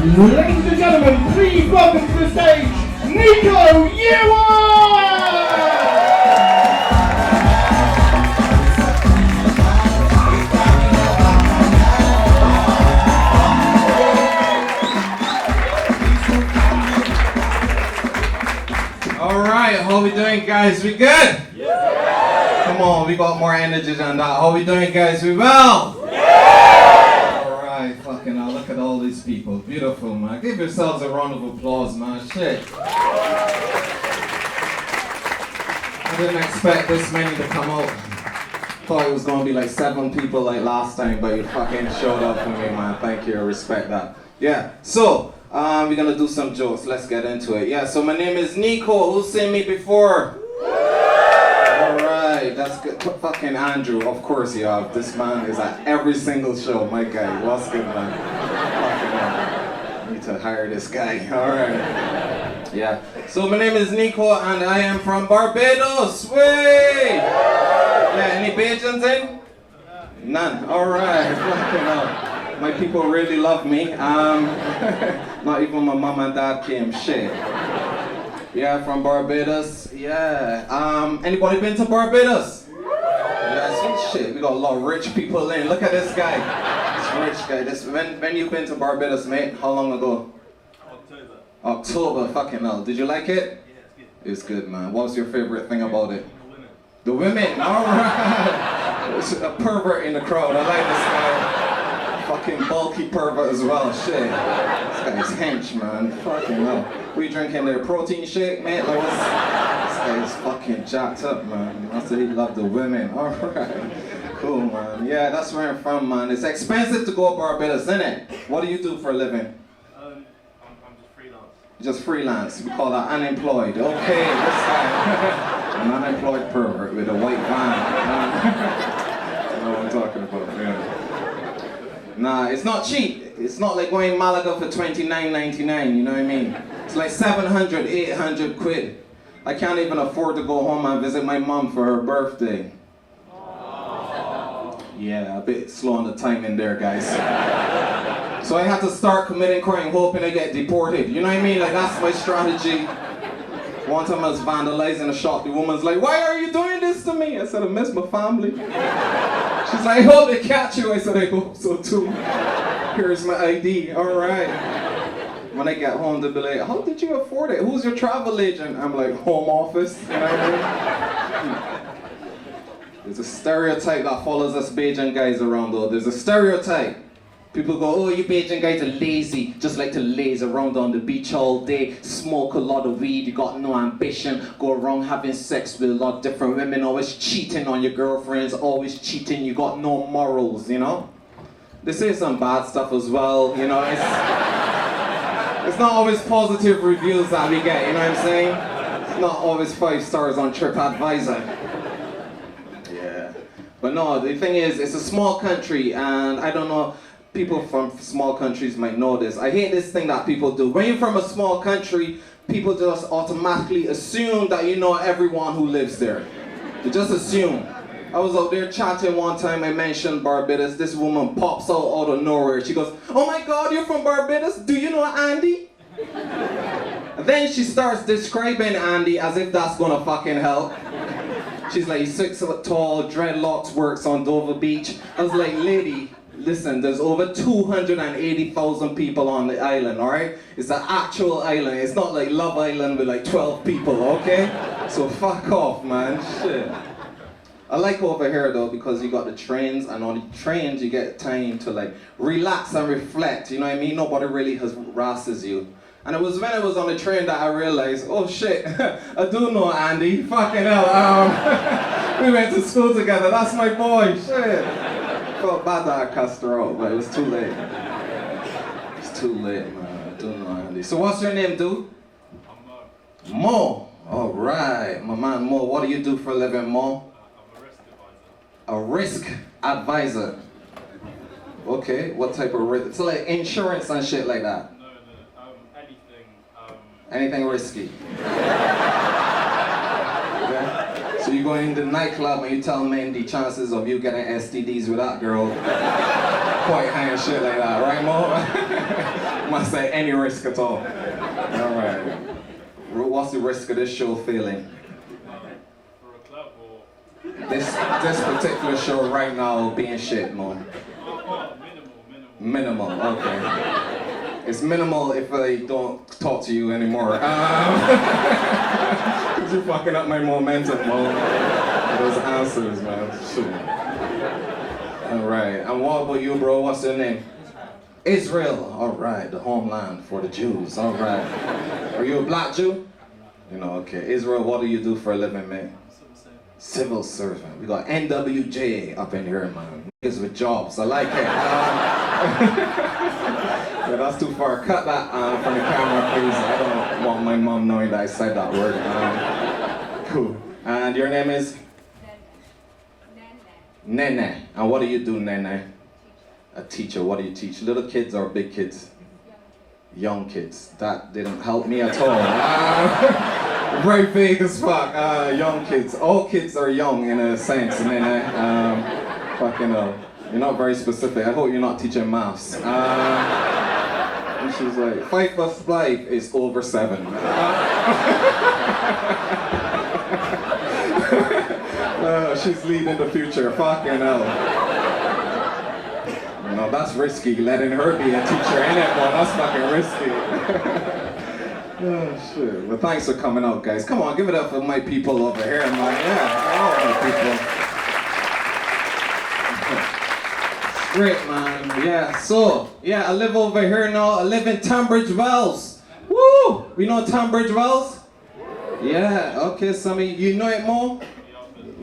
Ladies and gentlemen, please welcome to the stage, Nico Yearwood! Alright, how we doing, guys? We good? Yeah. Come on, we got more energy than that. How we doing, guys? We well? Yeah. Alright, fucking hell, look at all these people. Beautiful, man. Give yourselves a round of applause, man. Shit. I didn't expect this many to come out. Thought it was gonna be like 7 people like last time, but you fucking showed up for me, man. Thank you, I respect that. Yeah, so, we're gonna do some jokes. Let's get into it. Yeah, so my name is Nico. Who's seen me before? Alright, that's good. Fucking Andrew, of course you have. This man is at every single show. My guy, what's good, man? Fucking hell. Need to hire this guy. Alright. Yeah, so my name is Nico and I am from Barbados. Way! Yeah, any Bajans in? None. Alright, fucking hell. My people really love me. Not even my mom and dad came. Shit. Yeah, from Barbados. Yeah. Anybody been to Barbados? Yeah, sweet shit. We got a lot of rich people in. Look at this guy. This rich guy. When you been to Barbados, mate? How long ago? October. Fucking hell. Did you like it? Yeah, it's good. It's good, man. What was your favorite thing about it? The women. The women. All right. There's a pervert in the crowd. I like this guy. Fucking bulky pervert as well, shit. This guy's hench, man. Fucking hell. What are you drinking there? Protein shake, mate? Like, this guy's fucking jacked up, man. I said he loved the women. Alright. Cool, man. Yeah, that's where I'm from, man. It's expensive to go to Barbados, isn't it? What do you do for a living? I'm just freelance. Just freelance. We call that unemployed. Okay, this guy. An unemployed pervert with a white van. You know what I'm talking about, yeah. Nah, it's not cheap. It's not like going Malaga for $29.99, you know what I mean? It's like 700, 800 quid. I can't even afford to go home and visit my mom for her birthday. Yeah, a bit slow on the timing there, guys. So I had to start committing crime hoping I get deported. You know what I mean? Like, that's my strategy. One time I was vandalizing a shop, the woman's like, "Why are you doing this to me?" I said, "I miss my family." She's like, "I hope they catch you." I said, "I hope so too. Here's my ID, alright." When I get home, they'll be like, "How did you afford it? Who's your travel agent?" I'm like, "Home office." You know what I mean? There's a stereotype that follows us Bajan guys around though. There's a stereotype. People go, "Oh, you Bajan guys are lazy, just like to laze around on the beach all day, smoke a lot of weed, you got no ambition, go around having sex with a lot of different women, always cheating on your girlfriends, always cheating, you got no morals," you know? They say some bad stuff as well, you know? It's not always positive reviews that we get, you know what I'm saying? It's not always 5 stars on TripAdvisor. Yeah. But no, the thing is, it's a small country and I don't know, people from small countries might know this. I hate this thing that people do. When you're from a small country, people just automatically assume that you know everyone who lives there. They just assume. I was out there chatting one time, I mentioned Barbados. This woman pops out of nowhere. She goes, "Oh my God, you're from Barbados? Do you know Andy?" And then she starts describing Andy as if that's gonna fucking help. She's like, "He's 6 foot tall, dreadlocks, works on Dover Beach." I was like, "Lady, listen, there's over 280,000 people on the island, alright? It's an actual island. It's not like Love Island with like 12 people, okay? So fuck off, man. Shit. I like over here though because you got the trains and on the trains you get time to like relax and reflect, you know what I mean? Nobody really harasses you. And it was when I was on the train that I realized, oh shit, I do know Andy. Fucking hell, we went to school together. That's my boy. Shit. Felt bad that I cussed her out, but it was too late. It's too late, man. I do know Andy. So what's your name, dude? I'm Mo. Mo. All right, my man Mo. What do you do for a living, Mo? I'm a risk advisor. A risk advisor. Okay, what type of risk? So like insurance and shit like that. No, anything. Anything risky. Okay. So you go in the nightclub and you tell men the chances of you getting STDs with that girl quite high and shit like that, right, Mo? Must say any risk at all. Alright. What's the risk of this show feeling? For a club or This particular show right now being shit, man. minimal. Minimal, okay. It's minimal if I don't talk to you anymore. Cause you're fucking up my momentum, man. Those answers, man. Shit. Alright, and what about you, bro? What's your name? Israel. Alright, the homeland for the Jews. Alright. Are you a black Jew? You know, okay. Israel, what do you do for a living, man? Civil servant. We got NWJ up in here, man. Niggas with jobs. I like it. Yeah, that's too far. Cut that from the camera, please. I don't want my mom knowing that I said that word. Cool. And your name is? Nene. And what do you do, Nene? A teacher. What do you teach? Little kids or big kids? Young kids. That didn't help me at all. Very vague as fuck. Young kids. All kids are young in a sense, Nene. Fucking hell. You're not very specific. I hope you're not teaching maths. And she's like, 5 plus 5 is over 7. She's leading the future. Fucking hell. No, that's risky, letting her be a teacher, innit? Well, that's fucking risky. Oh, shit. Well, thanks for coming out, guys. Come on, give it up for my people over here, man. Yeah, all my people. Great, man. Yeah, so, yeah, I live over here now. I live in Tunbridge Wells. Woo! We know Tunbridge Wells? Yeah, okay, some of you know it more?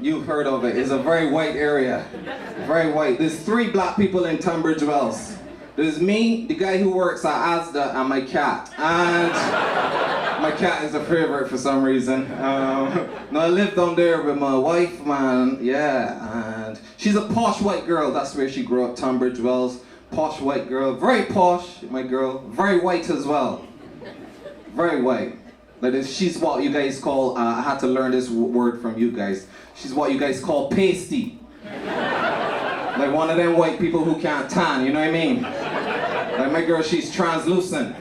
You've heard of it. It's a very white area. Very white. There's 3 black people in Tunbridge Wells. There's me, the guy who works at Asda, and my cat. And my cat is a favorite for some reason. No, I live down there with my wife, man. Yeah, and she's a posh white girl. That's where she grew up, Tunbridge Wells. Posh white girl. Very posh, my girl. Very white as well. Very white. Like she's what you guys call, I had to learn this word from you guys. She's what you guys call pasty. Like one of them white people who can't tan, you know what I mean? Like my girl, she's translucent.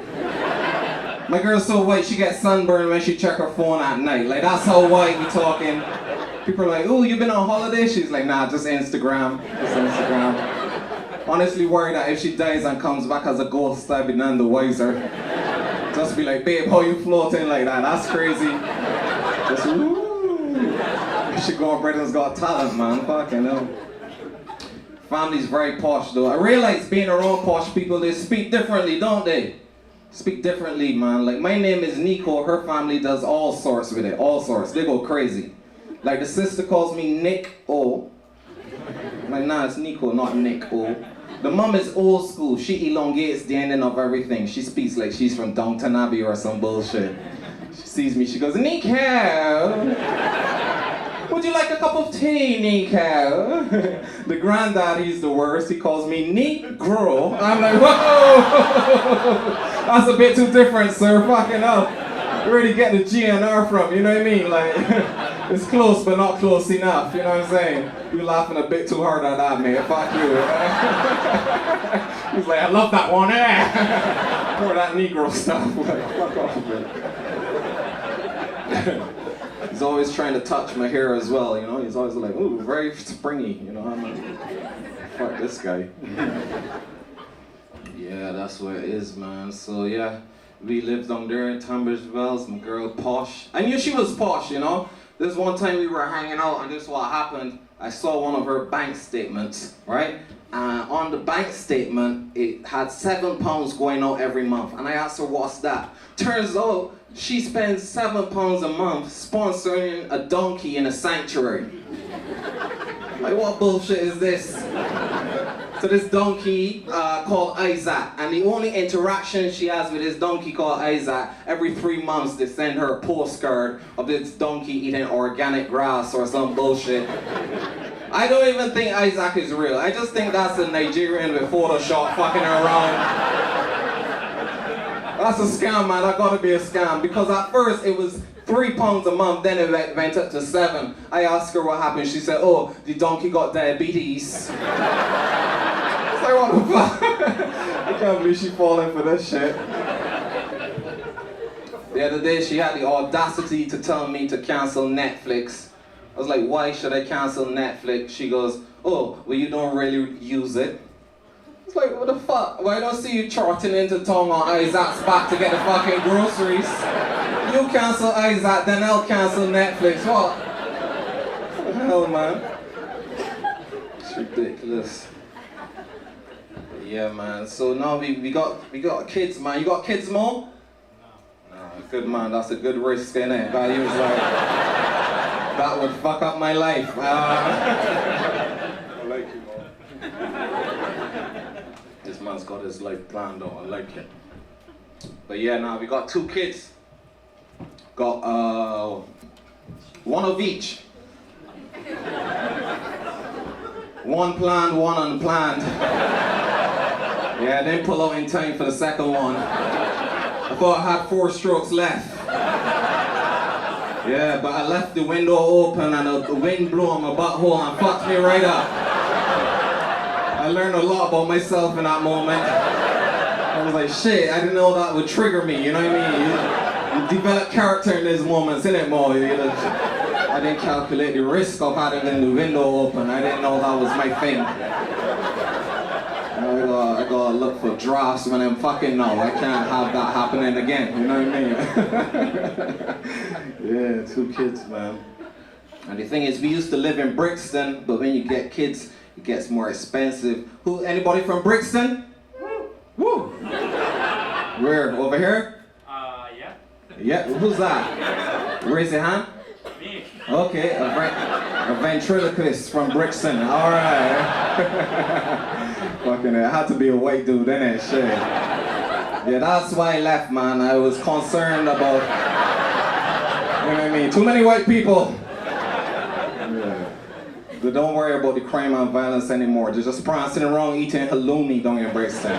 My girl's so white, she gets sunburned when she check her phone at night. Like that's how white we talking. People are like, oh, you been on holiday? She's like, nah, just Instagram. Just Instagram. Honestly worried that if she dies and comes back as a ghost, I'd be none the wiser. Just be like, babe, how you floating like that? That's crazy. Just, ooh. She go on Britain's Got Talent, man. Fucking hell. Family's very posh, though. I realize being around posh people, they speak differently, don't they? Speak differently, man. Like, my name is Nico. Her family does all sorts with it. All sorts. They go crazy. Like, the sister calls me Nick O. I'm like, nah, it's Nico, not Nick O. The mum is old school. She elongates the ending of everything. She speaks like she's from Downton Abbey or some bullshit. She sees me, she goes, Nico! Would you like a cup of tea, Nico? The granddad, he's the worst. He calls me Negro. I'm like, whoa! That's a bit too different, sir. Fucking hell. Where do you get the G and R from? You know what I mean? Like, it's close, but not close enough. You know what I'm saying? You're laughing a bit too hard at that, man. Fuck you. He's like, I love that one. More that Negro stuff. Like, fuck off, man. He's always trying to touch my hair as well, you know? He's always like, ooh, very springy, you know? I'm like, fuck this guy. Yeah, that's what it is, man. So, yeah, we lived down there in Tunbridge Wells, my girl posh. I knew she was posh, you know? This one time we were hanging out and this is what happened. I saw one of her bank statements, right? On the bank statement, it had £7 going out every month. And I asked her, what's that? Turns out, she spends £7 a month sponsoring a donkey in a sanctuary. Like, what bullshit is this? So this donkey called Isaac, and the only interaction she has with this donkey called Isaac, every 3 months they send her a postcard of this donkey eating organic grass or some bullshit. I don't even think Isaac is real. I just think that's a Nigerian with Photoshop fucking around. That's a scam, man. That gotta be a scam. Because at first it was £3 a month, then it went up to 7. I asked her what happened. She said, oh, the donkey got diabetes. It's like, what the fuck? The can't believe she falling for this shit. The other day, she had the audacity to tell me to cancel Netflix. I was like, why should I cancel Netflix? She goes, oh, well, you don't really use it. It's like, what the fuck? Why don't I see you trotting into town on Isaac's back to get the fucking groceries? You cancel Isaac, then I'll cancel Netflix. What? What the hell, man? It's ridiculous. But yeah, man. So now we got kids, man. You got kids, Mo? No. Good man. That's a good risk, innit? But he was like, that would fuck up my life. I like you, Mo. This man's got his life planned out. I like it. But yeah, now we got 2 kids. Got one of each. One planned, one unplanned. Yeah, I didn't pull out in time for the second one. I thought I had 4 strokes left. Yeah, but I left the window open and the wind blew on my butthole and fucked me right up. I learned a lot about myself in that moment. I was like, shit, I didn't know that would trigger me, you know what I mean? You develop character in these moments, innit, Mo? I didn't calculate the risk of having the window open. I didn't know that was my thing. I gotta look for drafts when I'm fucking no. I can't have that happening again, you know what I mean? Yeah, 2 kids, man. And the thing is, we used to live in Brixton, but when you get kids, it gets more expensive. Anybody from Brixton? Woo! Where? Over here? Yeah. Yeah, who's that? Raise your hand. Me. Okay, a ventriloquist from Brixton. All right. Fucking it had to be a white dude, innit? Shit. Yeah, that's why I left, man. I was concerned about, you know what I mean? Too many white people. Yeah. They don't worry about the crime and violence anymore. They're just prancing around eating halloumi down in Brixton.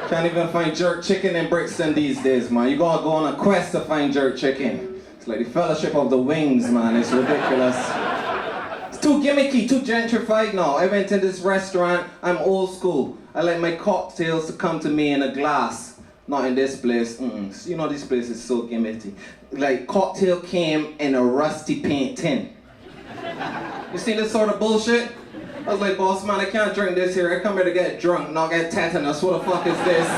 Can't even find jerk chicken in Brixton these days, man. You gotta go on a quest to find jerk chicken. It's like the Fellowship of the Wings, man. It's ridiculous. It's too gimmicky, too gentrified now. I went to this restaurant. I'm old school. I like my cocktails to come to me in a glass. Not in this place. You know this place is so gimmicky. Like, cocktail came in a rusty paint tin. You seen this sort of bullshit? I was like, boss man, I can't drink this here. I come here to get drunk, not get tetanus. What the fuck is this?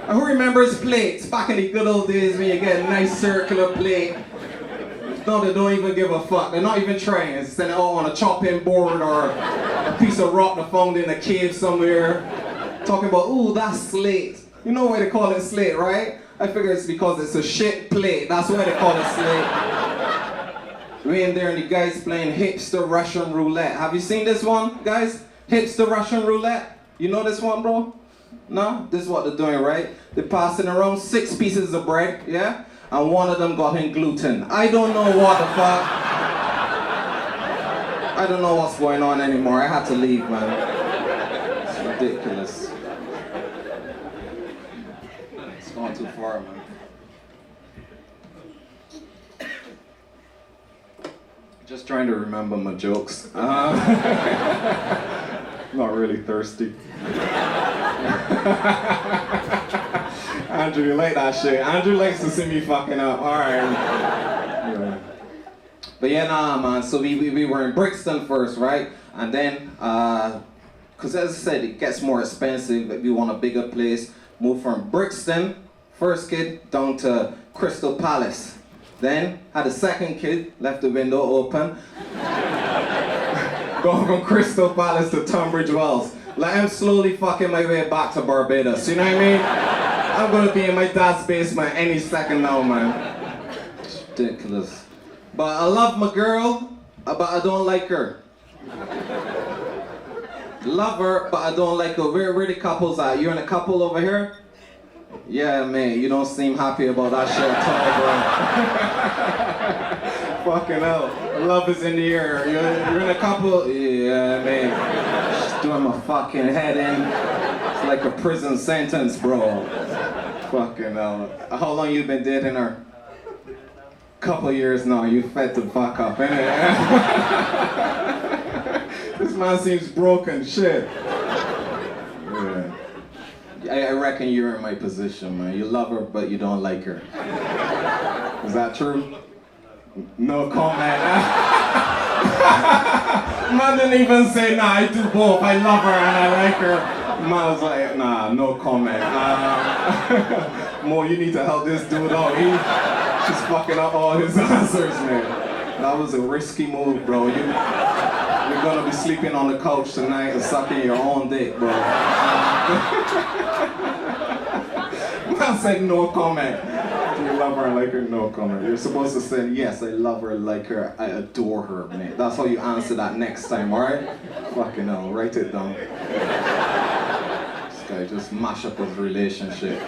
And who remembers plates? Back in the good old days when you get a nice circular plate. No, they don't even give a fuck. They're not even trying. It's sent out on a chopping board or a piece of rock they found in a cave somewhere. Talking about, ooh, that's slate. You know why they call it slate, right? I figure it's because it's a shit plate. That's why they call it slate. We in there and the guys playing hipster Russian roulette. Have you seen this one, guys? Hipster Russian roulette? You know this one, bro? No? This is what they're doing, right? They're passing around 6 pieces of bread, yeah? And one of them got in gluten. I don't know what the fuck. I don't know what's going on anymore. I had to leave, man. It's ridiculous. It's gone too far, man. Just trying to remember my jokes. Not really thirsty. Andrew, you like that shit. Andrew likes to see me fucking up. Alright. Yeah. But yeah, nah, man. So we were in Brixton first, right? And then, because as I said, it gets more expensive if you want a bigger place. Moved from Brixton, first kid, down to Crystal Palace. Then, had a second kid, left the window open. Going from Crystal Palace to Tunbridge Wells. Like, I'm slowly fucking my way back to Barbados, you know what I mean? I'm gonna be in my dad's basement any second now, man. It's ridiculous. But I love my girl, but I don't like her. Love her, but I don't like her. Where the couples at? You're in a couple over here? Yeah, man, you don't seem happy about that shit at all, bro. Fucking hell. Love is in the air. You're in a couple? Yeah, man. Just doing my fucking head in. It's like a prison sentence, bro. Fucking hell. How long you been dating her? Couple years now. You fed the fuck up, innit? This man seems broken, shit. Yeah. reckon you're in my position, man. You love her, but you don't like her. Is that true? No comment. Man didn't even say, nah, I do both. I love her and I like her. Man was like, nah, no comment. Mo, you need to help this dude out. She's fucking up all his answers, man. That was a risky move, bro. You're gonna be sleeping on the couch tonight and sucking your own dick, bro. Man said no comment. Do you love her and like her? No comment. You're supposed to say, yes, I love her, like her, I adore her, man. That's how you answer that next time, alright? Fucking hell, write it down. This guy just mash up his relationship.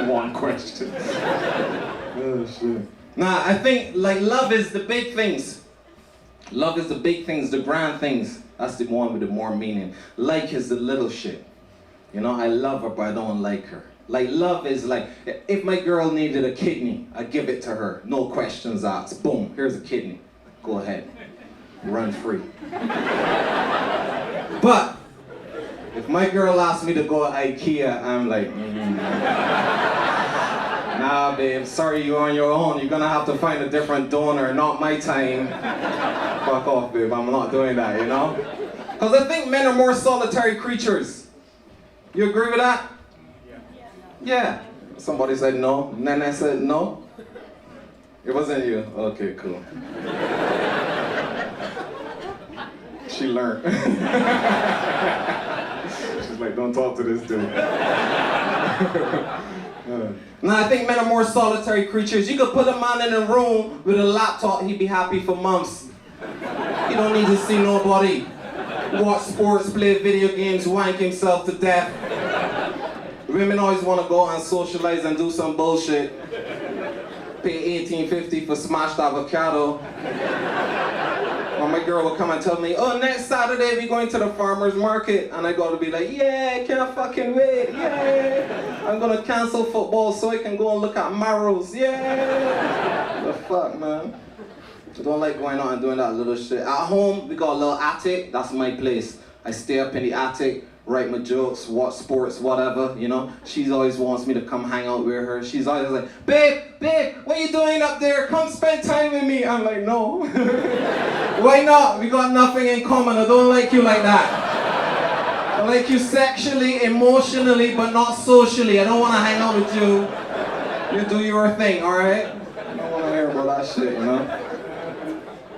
One question. Oh, shit. Nah, I think, like, love is the big things. Love is the big things, the grand things. That's the one with the more meaning. Like is the little shit. You know, I love her, but I don't like her. Like, love is like, if my girl needed a kidney, I give it to her. No questions asked. Boom, here's a kidney. Go ahead. Run free. But, if my girl asks me to go to IKEA, I'm like, nah, babe, sorry, you're on your own. You're gonna have to find a different donor, not my time. Fuck off, babe, I'm not doing that, you know? Because I think men are more solitary creatures. You agree with that? Yeah. Somebody said no. Nene said no. It wasn't you. Okay, cool. She learned. She's like, don't talk to this dude. Now, I think men are more solitary creatures. You could put a man in a room with a laptop, he'd be happy for months. He don't need to see nobody. Watch sports, play video games, wank himself to death. Women always want to go out and socialize and do some bullshit. Pay $18.50 for smashed avocado. Or my girl will come and tell me, oh, next Saturday we're going to the farmer's market. And I got to be like, yeah, I can't fucking wait, yeah. I'm going to cancel football so I can go and look at marrows, yeah. The fuck, man. I don't like going out and doing that little shit. At home, we got a little attic. That's my place. I stay up in the attic, write my jokes, watch sports, whatever, you know. She always wants me to come hang out with her. She's always like, babe, what are you doing up there? Come spend time with me. I'm like, no. Why not? We got nothing in common. I don't like you like that. I like you sexually, emotionally, but not socially. I don't want to hang out with you. You do your thing, alright? I don't want to hear about that shit, you know.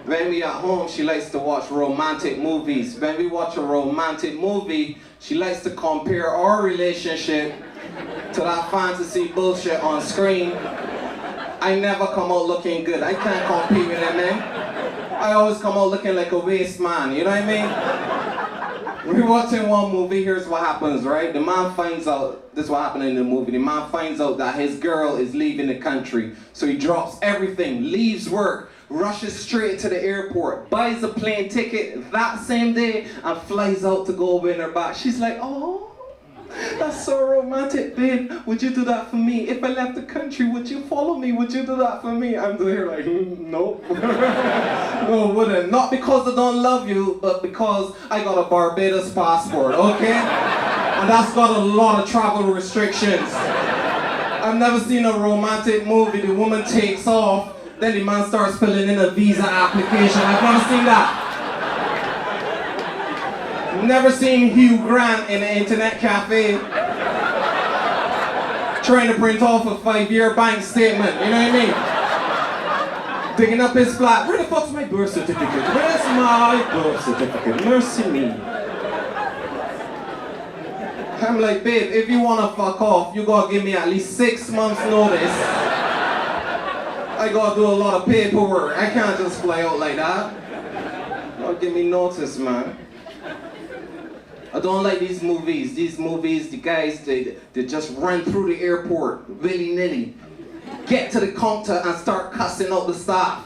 When we at home, she likes to watch romantic movies. When we watch a romantic movie, she likes to compare our relationship to that fantasy bullshit on screen. I never come out looking good. I can't compete with them, man. I always come out looking like a waste man, you know what I mean? We're watching one movie, here's what happens, right? The man finds out, this is what happened in the movie, the man finds out that his girl is leaving the country. So he drops everything, leaves work, rushes straight to the airport, buys a plane ticket that same day, and flies out to go win her back. She's like, oh, that's so romantic, babe. Would you do that for me? If I left the country, would you follow me? Would you do that for me? I'm there like, nope. No, wouldn't. Not because I don't love you, but because I got a Barbados passport, okay? And that's got a lot of travel restrictions. I've never seen a romantic movie, the woman takes off, then the man starts filling in a visa application. I've never seen that. Never seen Hugh Grant in an internet cafe trying to print off a 5-year bank statement, you know what I mean? Digging up his flat. Where the fuck's my birth certificate? Where's my birth certificate? Mercy me. I'm like, babe, if you wanna fuck off, you gotta give me at least 6 months notice. I gotta do a lot of paperwork. I can't just fly out like that. You gotta give me notice, man. I don't like these movies. These movies, the guys, they just run through the airport, willy-nilly. Get to the counter and start cussing out the staff.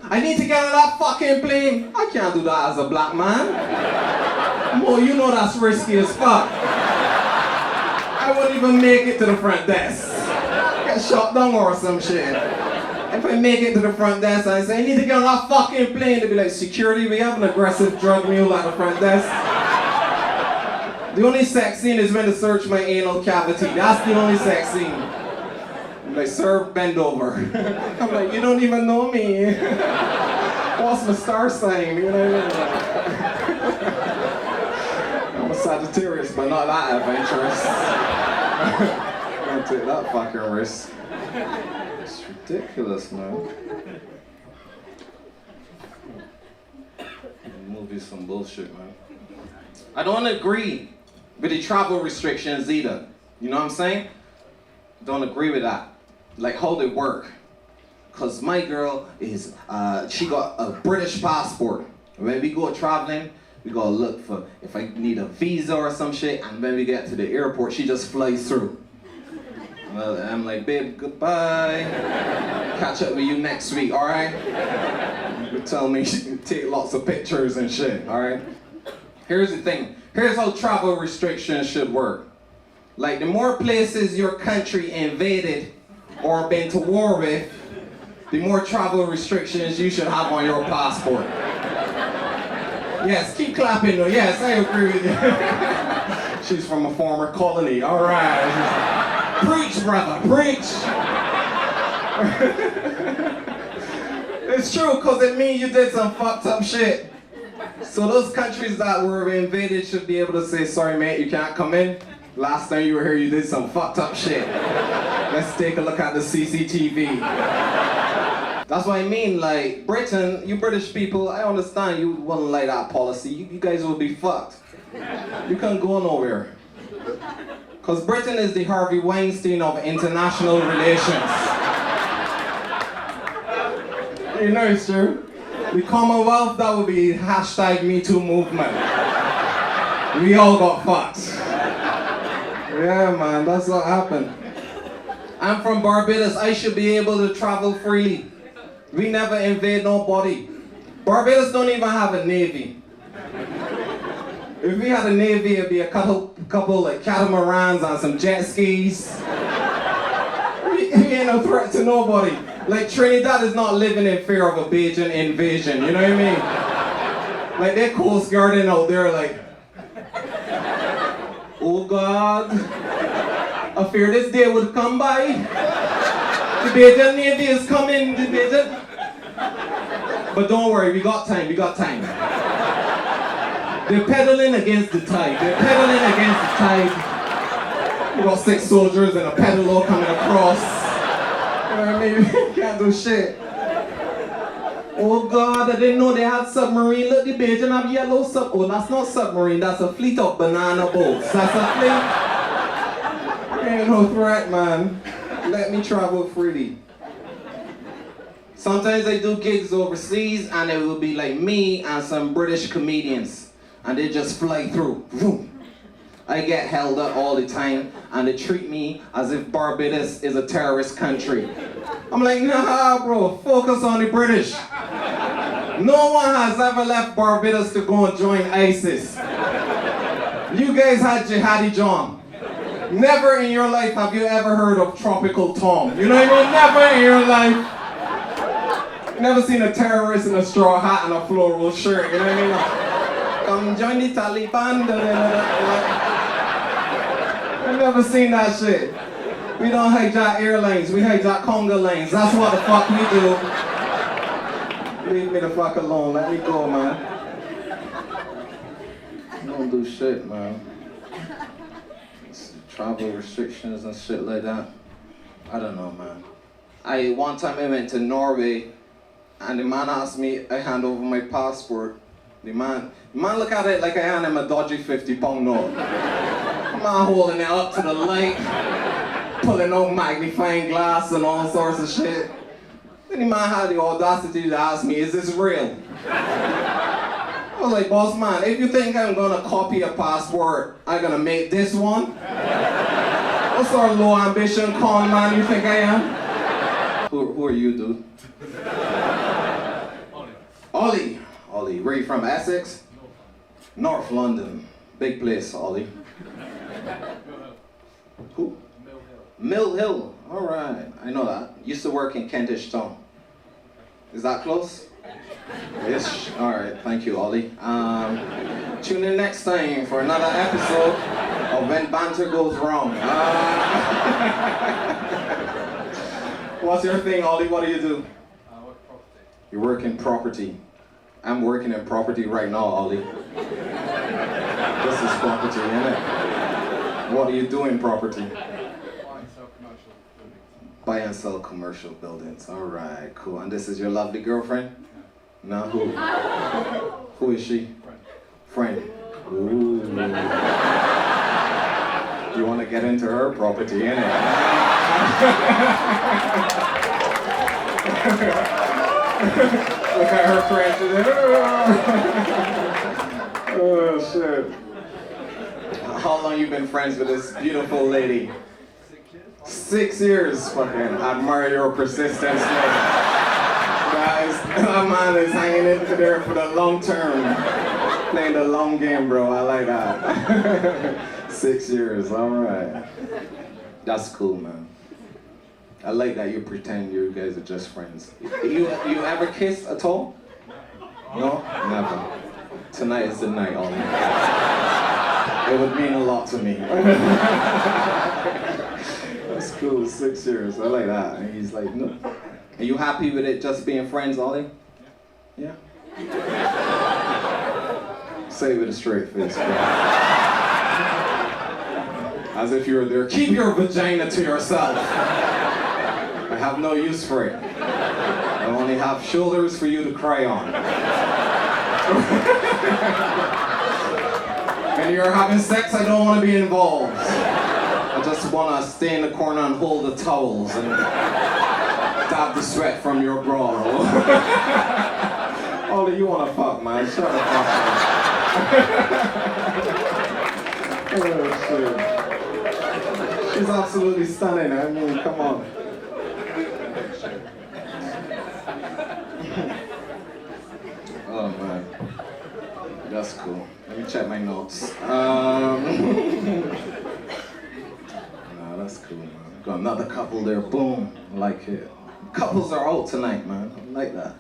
I need to get on that fucking plane. I can't do that as a black man. Boy, you know that's risky as fuck. I wouldn't even make it to the front desk. Get shot down or some shit. If I make it to the front desk and I say, I need to get on that fucking plane, they'd be like, security, we have an aggressive drug mule at the front desk. The only sex scene is when they search my anal cavity. That's the only sex scene. I'm like, sir, bend over. I'm like, you don't even know me. What's my star sign? You know what I mean? I'm a Sagittarius, but not that adventurous. Don't take that fucking risk. It's ridiculous, man. The movie's some bullshit, man. I don't agree with the travel restrictions either. You know what I'm saying? Don't agree with that. Like how they work. Cause my girl is, she got a British passport. When we go traveling, we gotta look for if I need a visa or some shit, and when we get to the airport, she just flies through. Well, I'm like, babe, goodbye. Catch up with you next week, alright? You tell me she can take lots of pictures and shit, alright? Here's the thing. Here's how travel restrictions should work. Like, the more places your country invaded or been to war with, the more travel restrictions you should have on your passport. Yes, keep clapping though. Yes, I agree with you. She's from a former colony. All right. Preach, brother, preach. It's true, because it means you did some fucked up shit. So those countries that were invaded should be able to say, sorry mate, you can't come in. Last time you were here, you did some fucked up shit. Let's take a look at the CCTV. That's what I mean, like, Britain, you British people, I understand you wouldn't like that policy. You guys would be fucked. You can't go nowhere. Because Britain is the Harvey Weinstein of international relations. You know it's true. The Commonwealth, that would be hashtag #MeToo movement. We all got fucked. Yeah, man, that's what happened. I'm from Barbados. I should be able to travel freely. We never invade nobody. Barbados don't even have a navy. If we had a navy, it'd be a couple like catamarans and some jet skis. We ain't no threat to nobody. Like Trinidad is not living in fear of a Bajan invasion, you know what I mean? Like they're coast guarding out there like, oh God, I fear this day would come by. The Bajan Navy is coming, the Bajan. But don't worry, we got time, we got time. They're pedaling against the tide, they're pedaling against the tide. We got 6 soldiers and a pedalo coming across. You know what I mean? Can't do shit. Oh God, I didn't know they had submarine. Look, the Bajan have yellow sub. Oh, that's not submarine, that's a fleet of banana boats. That's a fleet. Ain't no threat, man. Let me travel freely. Sometimes I do gigs overseas and it will be like me and some British comedians. And they just fly through. Vroom. I get held up all the time and they treat me as if Barbados is a terrorist country. I'm like, nah, bro, focus on the British. No one has ever left Barbados to go and join ISIS. You guys had Jihadi John. Never in your life have you ever heard of Tropical Tom. You know what I mean? Never in your life. You never seen a terrorist in a straw hat and a floral shirt. You know what I mean? Come join the Taliban. I've never seen that shit. We don't hijack airlines, we hijack conga lines. That's what the fuck we do. Leave me the fuck alone, let me go, man. Don't do shit, man. It's travel restrictions and shit like that. I don't know, man. One time I went to Norway and the man asked me, I hand over my passport. The man look at it like I hand him a dodgy 50-pound note. Man holding it up to the light, pulling out magnifying glass and all sorts of shit. Then the man had the audacity to ask me, is this real? I was like, boss man, if you think I'm gonna copy a passport, I'm gonna make this one? What sort of low ambition con man you think I am? Who are you, dude? Ollie. Ollie, where you from, Essex? North London. Big place, Ollie. Who? Mill Hill. Alright, I know that. Used to work in Kentish Town. Is that close? Yes, alright, thank you, Ollie. Tune in next time for another episode of When Banter Goes Wrong. What's your thing, Ollie? What do you do? I work property. You work in property. I'm working in property right now, Ollie. This is property, isn't it? What do you do in property? Buy and sell commercial buildings. Buy and sell commercial buildings. Alright, cool. And this is your lovely girlfriend? No, who? Who is she? Friend. Friend. Ooh. You want to get into her property, innit? Look at her friend. Oh, shit. How long you been friends with this beautiful lady? 6 years. Fucking admire your persistence, man. Guys, that man is hanging in there for the long term. Playing the long game, bro. I like that. 6 years, alright. That's cool, man. I like that you pretend you guys are just friends. You ever kissed at all? No? Never. Tonight is the night, Ollie. It would mean a lot to me. That's cool, 6 years. I like that. And he's like, no. Are you happy with it just being friends, Ollie? Yeah? Say it with a straight face, bro. As if you were there. Keep your vagina to yourself. I have no use for it. I only have shoulders for you to cry on. When you're having sex, I don't want to be involved. I just want to stay in the corner and hold the towels and dab the sweat from your brow. Ollie, you want to fuck, man. Shut the fuck up. Oh, shit. She's absolutely stunning. I mean, come on. Oh, man. That's cool. Let me check my notes. No, that's cool, man. Got another couple there. Boom. I like it. Couples are out tonight, man. I like that.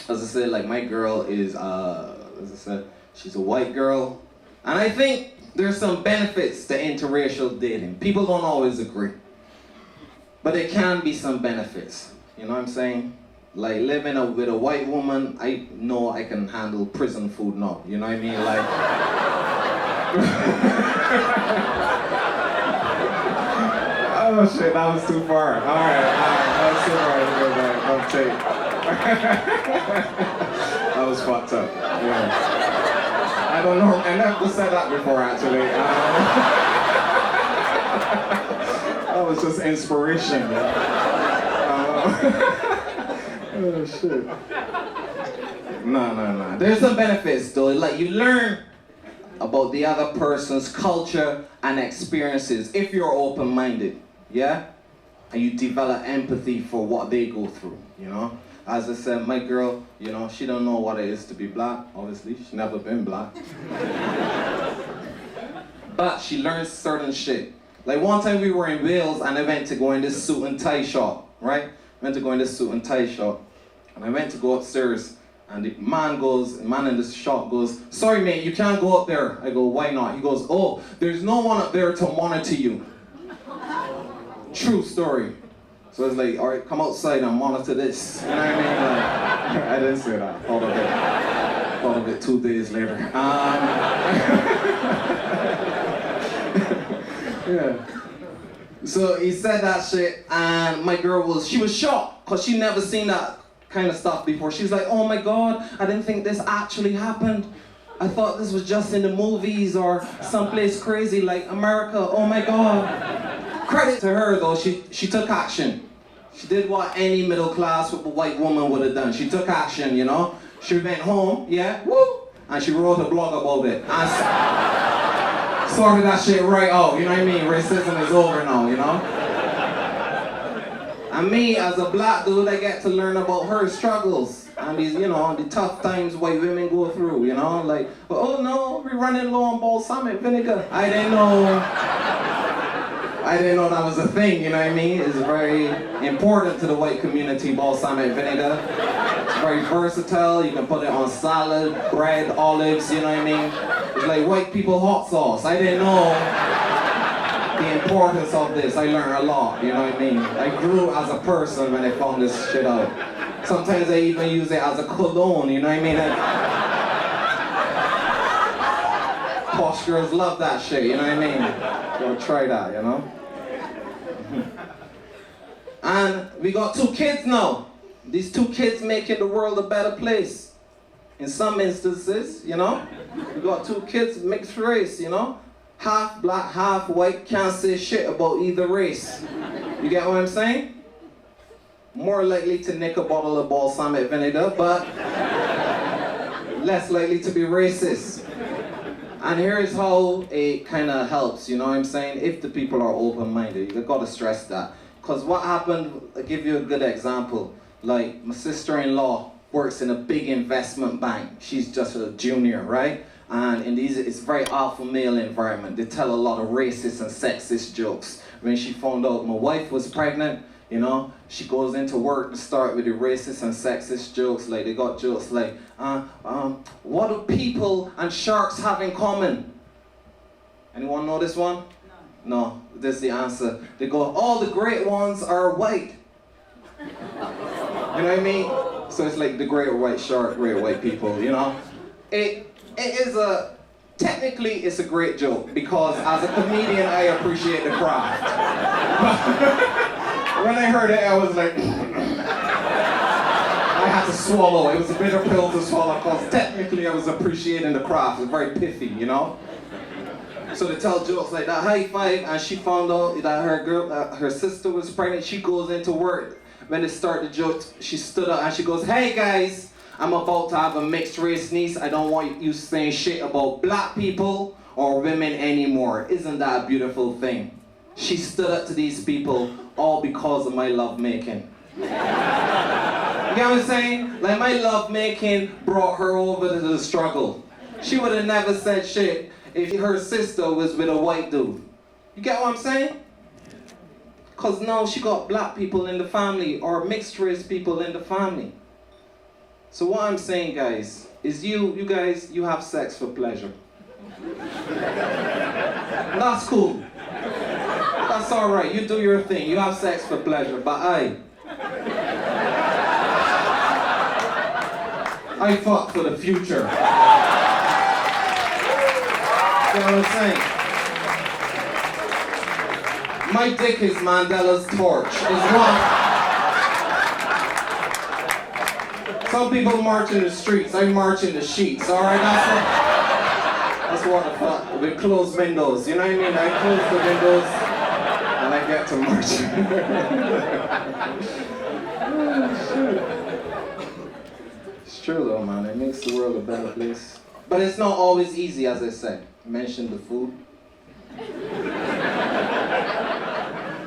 As I said, like, my girl is, as I said, she's a white girl. And I think there's some benefits to interracial dating. People don't always agree. But there can be some benefits. You know what I'm saying? Like, living with a white woman, I know I can handle prison food now. You know what I mean? Like... Oh shit, that was too far. Alright, that was too far. Don't take. That was fucked up. Yeah. I don't know, I never said that before actually. That was just inspiration. Oh shit. No. There's some benefits though. Like, you learn about the other person's culture and experiences if you're open-minded, yeah? And you develop empathy for what they go through, you know? As I said, my girl, you know, she don't know what it is to be black, obviously. She's never been black. But she learns certain shit. Like, one time we were in Wales and I went to go in this suit and tie shop, right? And I went to go upstairs and the man in the shop goes, sorry mate, you can't go up there. I go, why not? He goes, oh, there's no one up there to monitor you. True story. So it's like, all right, come outside and monitor this. You know what I mean? Like, I didn't say that. Thought of it 2 days later. Yeah. So he said that shit, and my girl she was shocked, because she never seen that kind of stuff before. She was like, oh my God, I didn't think this actually happened. I thought this was just in the movies or someplace crazy like America. Oh my God. Credit to her though, she took action. She did what any middle class white woman would have done. She took action, you know? She went home, yeah, woo, and she wrote a blog about it. And sorted that shit right out, you know what I mean? Racism is over now, you know? And me, as a black dude, I get to learn about her struggles and these, you know, the tough times white women go through, you know? Like, oh no, we're running low on balsamic vinegar. I didn't know that was a thing, you know what I mean? It's very important to the white community, balsamic vinegar. It's very versatile. You can put it on salad, bread, olives, you know what I mean? It's like white people hot sauce. I didn't know the importance of this. I learned a lot, you know what I mean? I grew as a person when I found this shit out. Sometimes I even use it as a cologne, you know what I mean? Posh girls love that shit, you know what I mean? Gotta try that, you know? And we got 2 kids now. These 2 kids making the world a better place. In some instances, you know? We got 2 kids, mixed race, you know? Half black, half white, can't say shit about either race. You get what I'm saying? More likely to nick a bottle of balsamic vinegar, but less likely to be racist. And here's how it kind of helps, you know what I'm saying? If the people are open-minded, you gotta stress that. Because what happened, I'll give you a good example. Like, my sister-in-law works in a big investment bank. She's just a junior, right? And in these, it's a very alpha male environment. They tell a lot of racist and sexist jokes. When she found out my wife was pregnant, you know, she goes into work to start with the racist and sexist jokes. Like, they got jokes like, what do people and sharks have in common? Anyone know this one? No, this is the answer. They go, all the great ones are white. You know what I mean? So it's like the great white shark, great white people, you know? It is technically it's a great joke because as a comedian I appreciate the craft. When I heard it I was like, I had to swallow. It was a bitter pill to swallow because technically I was appreciating the craft. It's very pithy, you know? So they tell jokes like that, high five, and she found out that her sister was pregnant. She goes into work. When they start the joke, she stood up and she goes, hey guys, I'm about to have a mixed race niece. I don't want you saying shit about black people or women anymore. Isn't that a beautiful thing? She stood up to these people all because of my love making. You get what I'm saying? Like my love making brought her over to the struggle. She would have never said shit if her sister was with a white dude. You get what I'm saying? Because now she got black people in the family or mixed race people in the family. So what I'm saying, guys, is you guys, you have sex for pleasure. That's cool. That's all right. You do your thing. You have sex for pleasure. But I fuck for the future. You know what I'm saying? My dick is Mandela's torch. It's one. Some people march in the streets. I march in the sheets. All right, that's what the fuck. With closed windows. You know what I mean? I close the windows and I get to march. Oh, shit. It's true though, man. It makes the world a better place. But it's not always easy, as I said. I mentioned the food.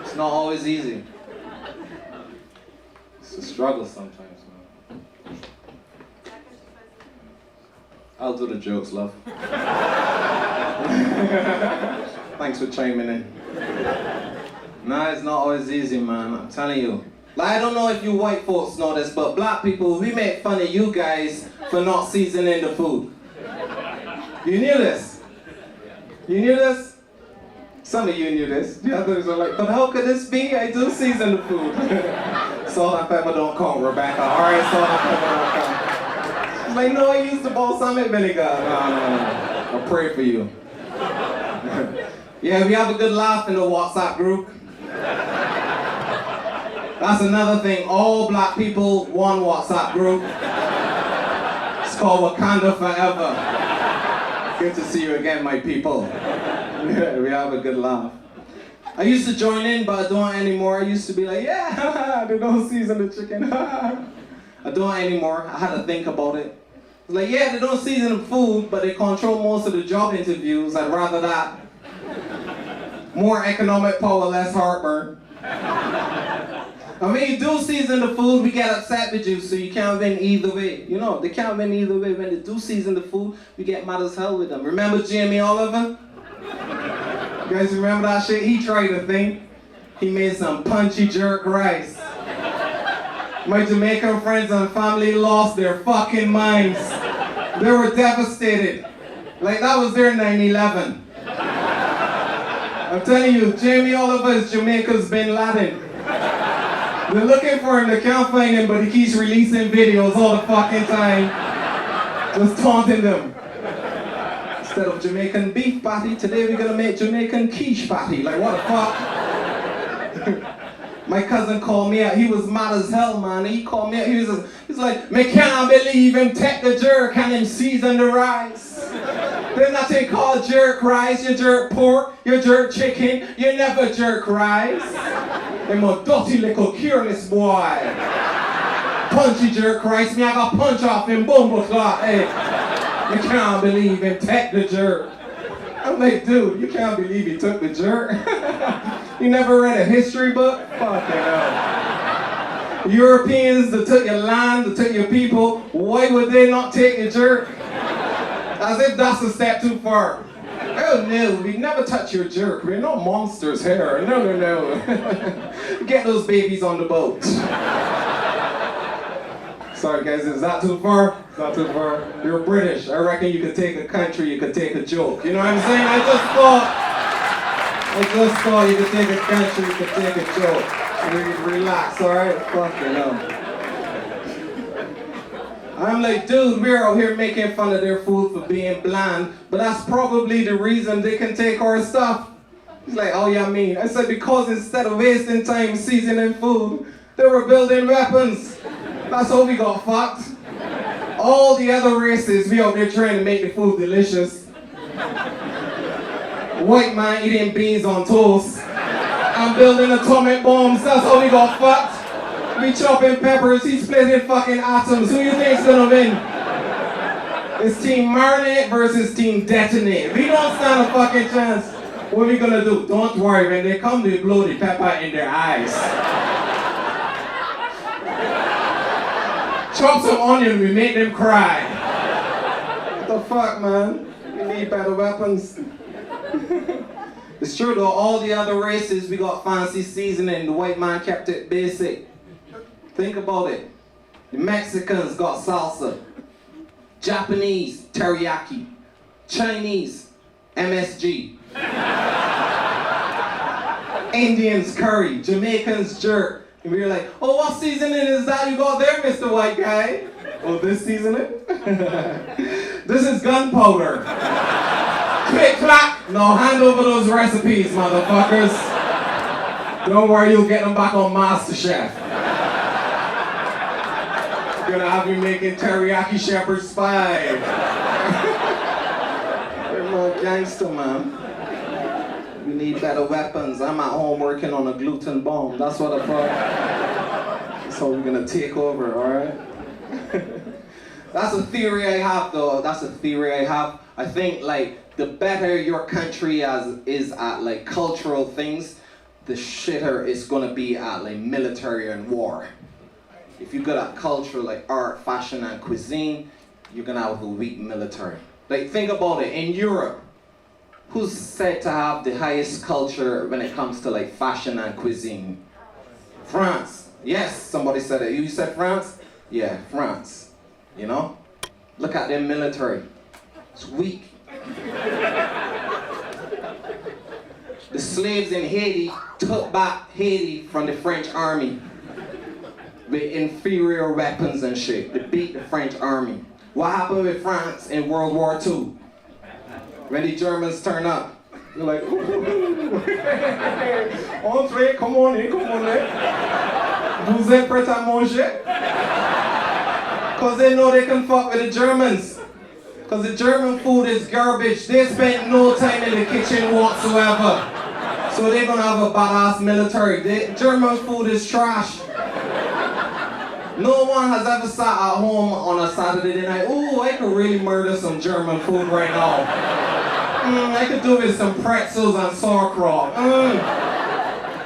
It's not always easy. It's a struggle sometimes, man. I'll do the jokes, love. Thanks for chiming in. Nah, it's not always easy, man. I'm telling you. Like, I don't know if you white folks know this, but black people, we make fun of you guys for not seasoning the food. You knew this? You knew this? Some of you knew this. The others are like, but how could this be? I do season the food. Salt and pepper don't count, Rebecca. All right, salt and pepper don't count. She's like, no, I used the balsamic vinegar. No. I'll pray for you. Yeah, we have a good laugh in the WhatsApp group. That's another thing. All black people, one WhatsApp group. It's called Wakanda Forever. Good to see you again, my people. We have a good laugh. I used to join in, but I don't anymore. I used to be like, yeah, they don't season the chicken. I don't anymore. I had to think about it. It's like, yeah, they don't season the food, but they control most of the job interviews. I'd rather that. More economic power, less heartburn. I mean, you do season the food, we get upset with you, so you can't win either way. You know, they can't win either way. When they do season the food, we get mad as hell with them. Remember Jamie Oliver? You guys remember that shit? He tried a thing. He made some punchy jerk rice. My Jamaican friends and family lost their fucking minds. They were devastated. Like that was their 9/11. I'm telling you, Jamie Oliver is Jamaica's Bin Laden. They're looking for him, they can't find him, but he keeps releasing videos all the fucking time. Just taunting them. Instead of Jamaican beef patty, today we're gonna make Jamaican quiche patty. Like what the fuck? My cousin called me out, he was mad as hell, man. He called me out, he's like, me can't believe him take the jerk and him season the rice. There's nothing called jerk rice, you jerk pork, you jerk chicken, you never jerk rice. Them a dirty little careless boy. Punchy jerk rice, me I got punch off him bumble clot, hey. You can't believe him take the jerk. I'm like, dude, you can't believe he took the jerk? You never read a history book? Fucking hell. Europeans that took your land, that took your people, why would they not take your jerk? As if that's a step too far. Oh no, we never touch your jerk. We're no monsters here. No. Get those babies on the boat. Sorry guys, is that too far? Is that too far? You're British. I reckon you could take a country, you could take a joke. You know what I'm saying? I just thought you could take a country, you could take a joke. Relax, alright? Fucking hell. I'm like, dude, we're out here making fun of their food for being bland, but that's probably the reason they can take our stuff. He's like, oh yeah, I mean. I said, because instead of wasting time seasoning food, they were building weapons. That's how we got fucked. All the other races, we out there trying to make the food delicious. White man eating beans on toast. I'm building atomic bombs, that's how we got fucked. We chopping peppers, he's splitting fucking atoms. Who you think's gonna win? It's Team Marinate versus Team Detonate. We don't stand a fucking chance. What are we gonna do? Don't worry, when they come, they blow the pepper in their eyes. Chop some onion, we make them cry. What the fuck, man? We need better weapons. It's true though, all the other races, we got fancy seasoning. The white man kept it basic. Think about it. The Mexicans got salsa. Japanese, teriyaki. Chinese, MSG. Indians, curry. Jamaicans, jerk. And we were like, oh, what seasoning is that you got there, Mr. White Guy? Oh, this seasoning? This is gunpowder. Click, clack. No, hand over those recipes, motherfuckers. Don't worry, you'll get them back on MasterChef. Gonna have you making teriyaki shepherd's pie. You're more gangster, man. We need better weapons. I'm at home working on a gluten bomb. That's what I thought. That's how we're gonna take over, alright? That's a theory I have though. That's a theory I have. I think like the better your country is at like cultural things, the shitter it's gonna be at like military and war. If you're good at culture like art, fashion and cuisine, you're gonna have a weak military. Like think about it, in Europe, who's said to have the highest culture when it comes to like fashion and cuisine? France. Yes, somebody said it. You said France? Yeah, France. You know? Look at their military. It's weak. The slaves in Haiti took back Haiti from the French army with inferior weapons and shit. They beat the French army. What happened with France in World War II? When the Germans turn up, they're like, entrez, come on in. Vous êtes prêts à manger? Because they know they can fuck with the Germans. Because the German food is garbage. They spent no time in the kitchen whatsoever. So they're gonna have a badass military. The German food is trash. No one has ever sat at home on a Saturday night, ooh, I could really murder some German food right now. I could do with some pretzels and sauerkraut.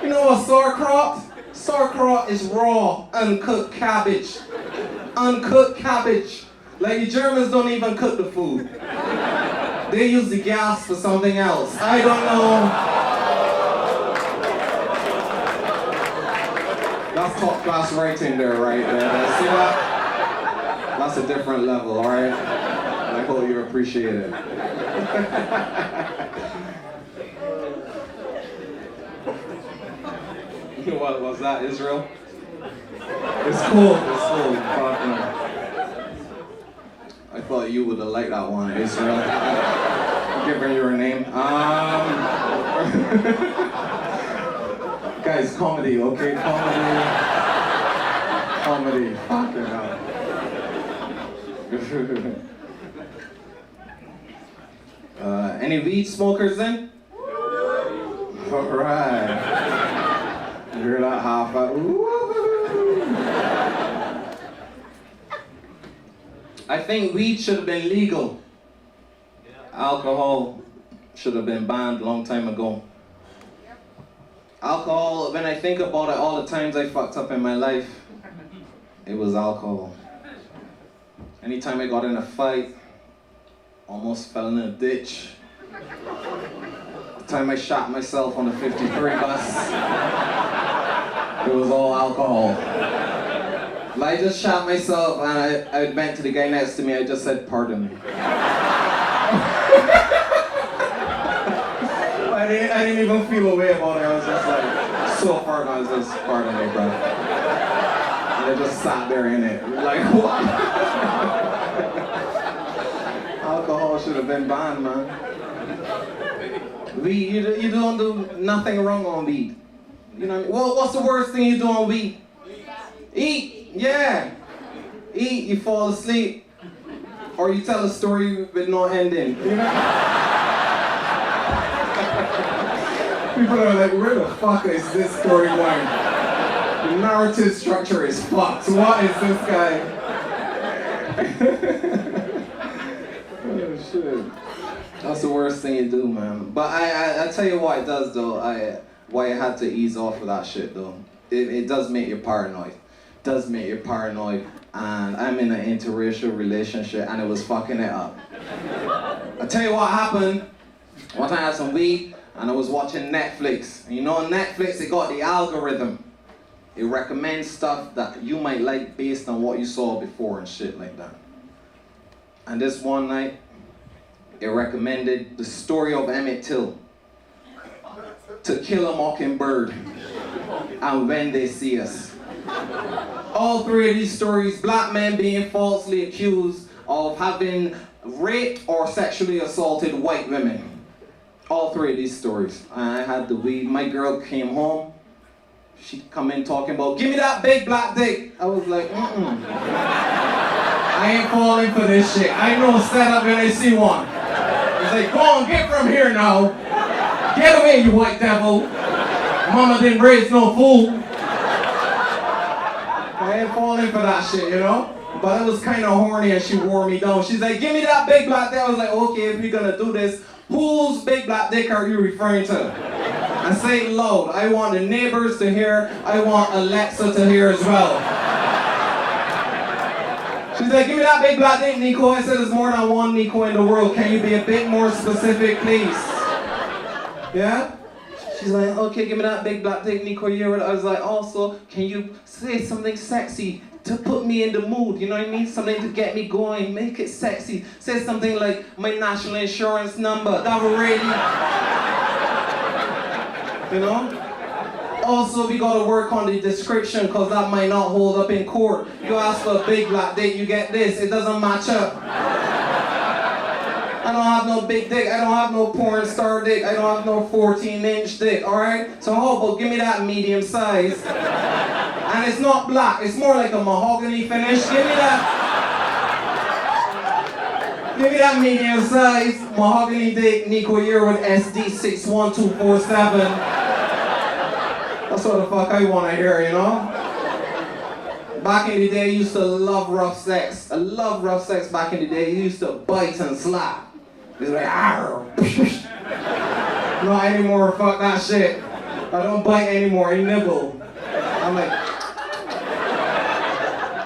You know what sauerkraut? Sauerkraut is raw, uncooked cabbage. Uncooked cabbage. Like the Germans don't even cook the food. They use the gas for something else. I don't know. That's top class writing there, right there. See that? That's a different level, alright? I hope you appreciate it. What was that, Israel? It's cool, it's cool. I thought you would have liked that one, Israel. I'll give her your name. Guys, comedy, okay? Comedy. Fucking hell. Any weed smokers then? Alright. You hear that half out? I think weed should have been legal. Alcohol should have been banned a long time ago. Alcohol, when I think about it, all the times I fucked up in my life, it was alcohol. Anytime I got in a fight, almost fell in a ditch. The time I shot myself on the 53 bus, it was all alcohol. If I just shot myself and I went to the guy next to me, I just said, pardon me. I didn't even feel a way about it. I was just like, so far, I was just, pardon me, bro. And I just sat there in it. Like, what? Alcohol should have been banned, man. Weed, you don't do nothing wrong on weed. You know what I mean? Well, what's the worst thing you do on weed? Eat, yeah. Eat, you fall asleep. Or you tell a story with no ending. You know? People are like, where the fuck is this story going? The narrative structure is fucked. What is this guy? Oh shit. That's the worst thing you do, man. But I tell you what it does though, why I had to ease off of that shit though. It does make you paranoid. Does make you paranoid. And I'm in an interracial relationship and it was fucking it up. I tell you what happened. One time I had some weed and I was watching Netflix. And you know on Netflix it got the algorithm. It recommends stuff that you might like based on what you saw before and shit like that. And this one night, it recommended the story of Emmett Till. To Kill a Mockingbird. And When They See Us. All three of these stories, black men being falsely accused of having raped or sexually assaulted white women. All three of these stories. I had the weed. My girl came home. She come in talking about, give me that big black dick. I was like, I ain't falling for this shit. I know setup when I see one. He's like, go on, get from here now. Get away, you white devil. Mama didn't raise no fool. I ain't falling for that shit, you know? But it was kind of horny and she wore me down. She's like, give me that big black dick. I was like, okay, if you're gonna do this, whose big black dick are you referring to? And say it loud. I want the neighbors to hear. I want Alexa to hear as well. She's like, give me that big black dick, Nico. I said, there's more than one Nico in the world. Can you be a bit more specific, please? Yeah? She's like, okay, give me that big black dick, Nico Yearwood. I was like, also, can you say something sexy to put me in the mood? You know what I mean? Something to get me going, make it sexy. Say something like, my national insurance number. That would really... You know? Also, we gotta work on the description because that might not hold up in court. You ask for a big black dick, you get this. It doesn't match up. I don't have no big dick. I don't have no porn star dick. I don't have no 14-inch dick, alright? So how about give me that medium size. And it's not black. It's more like a mahogany finish. Give me that medium size mahogany dick, Nico Yearwood SD 61247. That's what the fuck I want to hear, you know? Back in the day, I used to love rough sex. I love rough sex back in the day. I used to bite and slap. It's like, arr. Not anymore, fuck that shit. I don't bite anymore, I nibble. I'm like,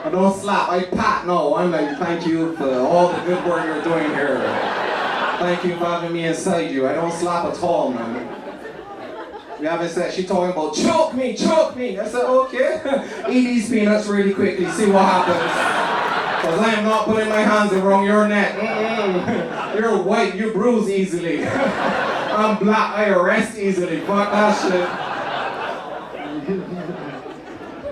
I don't slap, I pat, no. I'm like, thank you for all the good work you're doing here. Thank you for having me inside you. I don't slap at all, man. We haven't said, she talking about choke me. I said, okay, eat these peanuts really quickly, see what happens. Because I am not putting my hands around your neck. You're white, you bruise easily. I'm black, I arrest easily. Fuck that shit.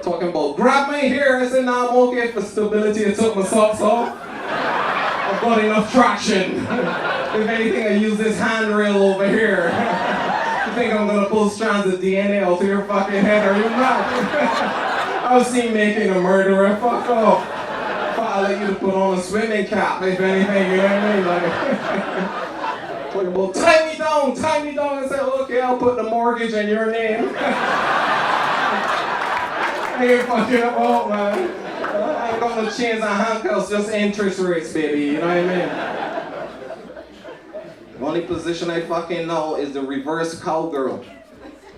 Talking about grab my hair. I said, nah, I'm okay for stability. I took my socks off. I've got enough traction. If anything, I use this handrail over here. You think I'm gonna pull strands of DNA out of your fucking head? Are you mad? I've seen making a murderer. Fuck off. I'll let you to put on a swimming cap, if anything, you know what I mean? Like, talking about tie me down. I said, okay, I'll put the mortgage in your name. I ain't fucking up out, man. I ain't got no chains and handcuffs, just interest rates, baby, you know what I mean? The only position I fucking know is the reverse cowgirl.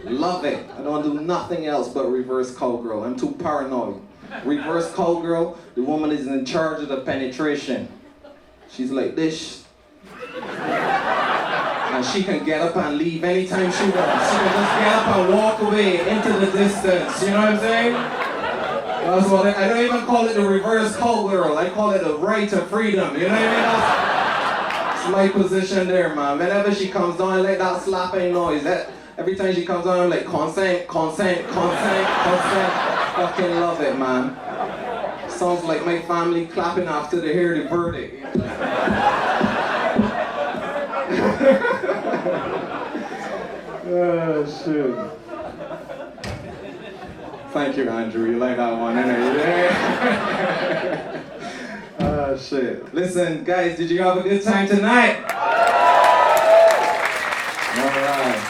Love it. I don't do nothing else but reverse cowgirl. I'm too paranoid. Reverse cowgirl, the woman is in charge of the penetration. She's like this. And she can get up and leave anytime she wants. She can just get up and walk away into the distance. You know what I'm saying? That's what I don't even call it the reverse cowgirl. I call it the right to freedom. You know what I mean? That's my position there, man. Whenever she comes down, I like that slapping noise. Every time she comes down, I'm like, consent. Fucking love it, man. Sounds like my family clapping after they hear the verdict. Oh, shit. Thank you, Andrew. You like that one, innit? Yeah. Oh, shit. Listen, guys, did you have a good time tonight? All right.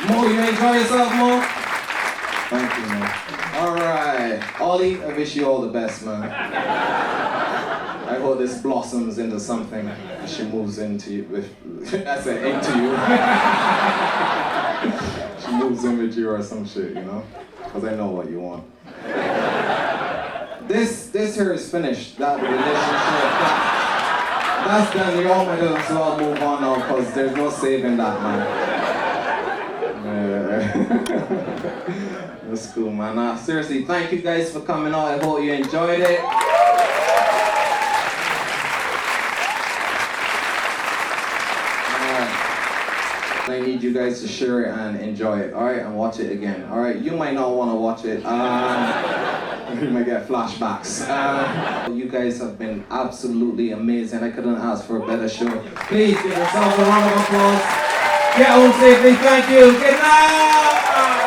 Mo, you enjoy yourself, Mo? Thank you, man. All right. Ollie, I wish you all the best, man. I hope this blossoms into something. She moves into you. I said into you. She moves in with you or some shit, you know? Because I know what you want. This here is finished. That relationship, that's done. You all might as well move on now because there's no saving that, man. That's cool, man. Seriously, thank you guys for coming out. I hope you enjoyed it. I need you guys to share it and enjoy it, alright? And watch it again, alright? You might not want to watch it. You might get flashbacks. You guys have been absolutely amazing. I couldn't ask for a better show. Please give yourselves a round of applause. Get home safely. Thank you. Good night.